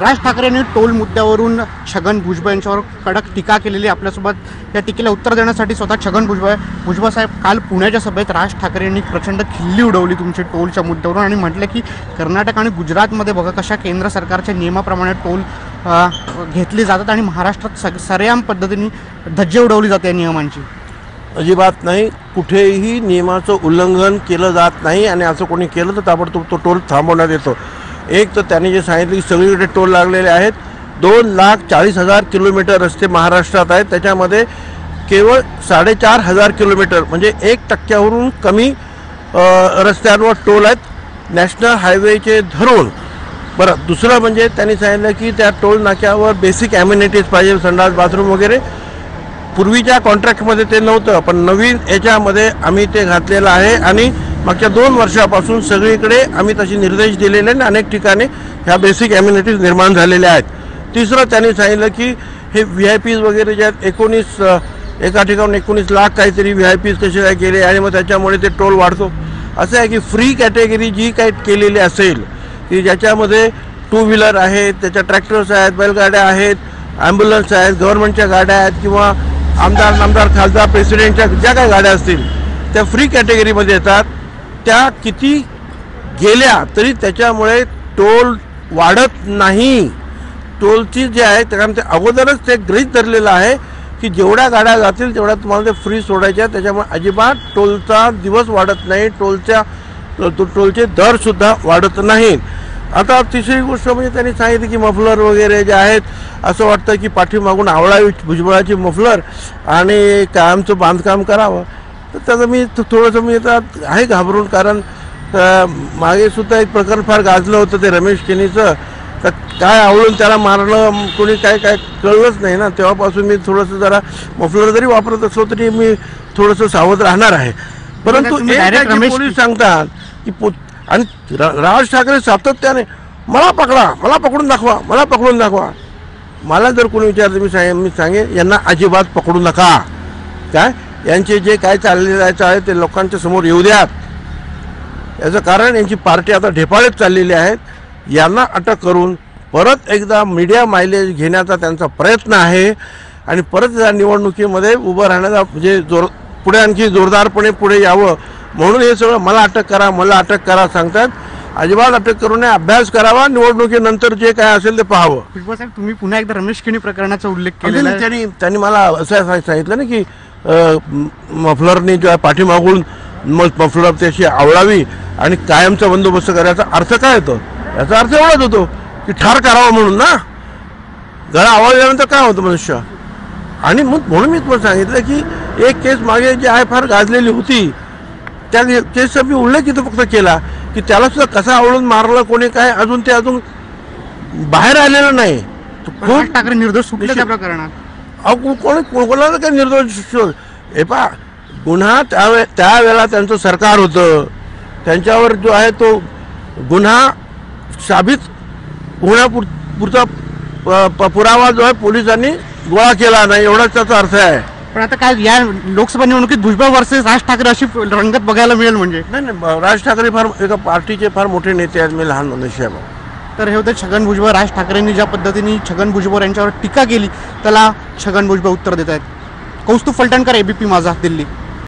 राज ठाकरेंनी टोल मुद्द्यावरून छगन भुजबळ यांच्यावर कडक टीका केलेली. आपल्यासोबत या टीकेला उत्तर देण्यासाठी स्वतः छगन भुजबळ साहेब काल पुण्याच्या सभेत राज ठाकरेंनी प्रचंड खिल्ली उडवली तुमची टोलच्या मुद्द्यावरून आणि म्हटलं की कर्नाटक आणि गुजरातमध्ये बघा कशा केंद्र सरकारच्या नियमाप्रमाणे टोल घेतली जातात आणि महाराष्ट्रात सरेआम पद्धतीने धज्जे उडवली जाते या नियमांची. अजिबात नाही, कुठेही नियमाचं उल्लंघन केलं जात नाही आणि असं कोणी केलं तर ताबडतोब तो टोल थांबवण्यात येतो. एक तर त्यांनी जे सांगितलं की सगळीकडे टोल लागलेले आहेत. 2,40,000 किलोमीटर रस्ते महाराष्ट्रात आहेत, त्याच्यामध्ये केवळ 4,500 किलोमीटर म्हणजे 1% कमी रस्त्यांवर टोल आहेत नॅशनल हायवेचे धरून. बरं, दुसरं म्हणजे त्यांनी सांगितलं की त्या टोल नाक्यावर बेसिक ॲम्युनिटीज पाहिजे, संडास बाथरूम वगैरे. पूर्वीच्या कॉन्ट्रॅक्टमध्ये ते नव्हतं, पण नवीन याच्यामध्ये आम्ही ते घातलेलं आहे आणि मागच्या 2 वर्षापासून सगळीकडे आम्ही तसे निर्देश दिलेले आणि अनेक ठिकाणी ह्या बेसिक ॲम्युनिटीज निर्माण झालेल्या आहेत. तिसरं त्यांनी सांगितलं की हे VIPs वगैरे जे आहेत एका ठिकाणी 19 लाख काहीतरी VIPs कसे काय केले आणि मग त्याच्यामुळे ते टोल वाढतो. असं आहे की फ्री कॅटेगरी जी काही केलेली असेल की ज्याच्यामध्ये 2 व्हीलर आहेत, त्याच्या ट्रॅक्टर्स आहेत, बैलगाड्या आहेत, ॲम्ब्युलन्स आहेत, गव्हर्नमेंटच्या गाड्या आहेत किंवा आमदार खासदार प्रेसिडेंटच्या ज्या काही गाड्या असतील त्या फ्री कॅटेगरीमध्ये येतात. त्या किती गेल्या तरी त्याच्यामुळे टोल वाढत नाही. टोलची जे आहे कारण ते अगोदरच ते गृहीत धरलेलं आहे की जेवढ्या गाड्या जातील तेवढ्या तुम्हाला ते फ्री सोडायच्या. त्याच्यामुळे अजिबात टोलचा दिवस वाढत नाही, टोलचे दरसुद्धा वाढत नाहीत. आता तिसरी गोष्ट म्हणजे त्यांनी सांगितलं की मफलर वगैरे जे आहेत असं वाटतं की पाठीमागून आवळावी भुजबळाची मफलर आणि कायमचं बांधकाम करावं. तर त्याचं मी थोडंसं मी आता आहे घाबरून, कारण मागे सुद्धा एक प्रकरण फार गाजलं होतं ते रमेश केनीचं. तर काय आवळून त्याला मारलं कोणी काय कळलंच नाही ना. तेव्हापासून मी थोडंसं जरा मफलर जरी वापरत असलो तरी मी थोडंसं सावध राहणार आहे. परंतु पोलीस सांगतात की आणि राज ठाकरे सातत्याने मला पकडून दाखवा. मला जर कोणी विचारलं मी सांगेन यांना अजिबात पकडू नका. काय यांचे जे काय चाललेलं आहे ते लोकांच्या समोर येऊ द्यात. याचं कारण यांची पार्टी आता ढेपाळीत चाललेली आहेत. यांना अटक करून परत एकदा मीडिया मायलेज घेण्याचा त्यांचा प्रयत्न आहे आणि परत या निवडणुकीमध्ये उभं राहण्याचा म्हणजे पुढे आणखी जोरदारपणे पुढे यावं म्हणून हे सगळं मला अटक करा सांगतात. अजिबात अटक करू नये, अभ्यास करावा, निवडणुकीनंतर जे काय असेल ते पाहावं. भुजबळ साहेब, तुम्ही पुन्हा एकदा रमेश केनी प्रकरणाचा उल्लेख केलेला आहे. त्यांनी मला असं सांगितलं ना की मफलरनी जो पाठीमागून मफलर त्याशी आवळावी आणि कायमचा बंदोबस्त करायचा अर्थ काय होतो? याचा अर्थ एवढाच होतो की ठार करावा म्हणून ना. गळा आवळल्यानंतर काय होतं मनुष्य. आणि मग म्हणून मी तुम्हाला सांगितलं की एक केस मागे जी आहे फार गाजलेली होती त्या केसचा मी उल्लेख इथं फक्त केला की त्याला सुद्धा कसा आवळून मारलं कोणी काय अजून बाहेर आलेलं नाही. राज ठाकरे निर्दोष सुटले त्या प्रकरणात. कोणाला काय निर्दोष हे पहा, गुन्हा त्यावेळेला त्यांचं सरकार होतं, त्यांच्यावर जो आहे तो गुन्हा साबित होण्यापुरता पुरावा जो आहे पोलिसांनी गोळा केला नाही एवढाच त्याचा अर्थ आहे. पण आता काय या लोकसभा निवडणुकीत भुजबळ वर्सेस राज ठाकरे अशी रंगत बघायला मिळेल म्हणजे? नाही, राज ठाकरे फार एका पार्टीचे फार मोठे नेते आहेत, मी लहान मनुष्य आहे. तर हे होते छगन भुजबळ. राज ठाकरेंनी ज्या पद्धतीने छगन भुजबळ यांच्यावर टीका केली त्याला छगन भुजबळ उत्तर देत आहेत. कौस्तुभ फलटणकर, ABP माझा, दिल्ली.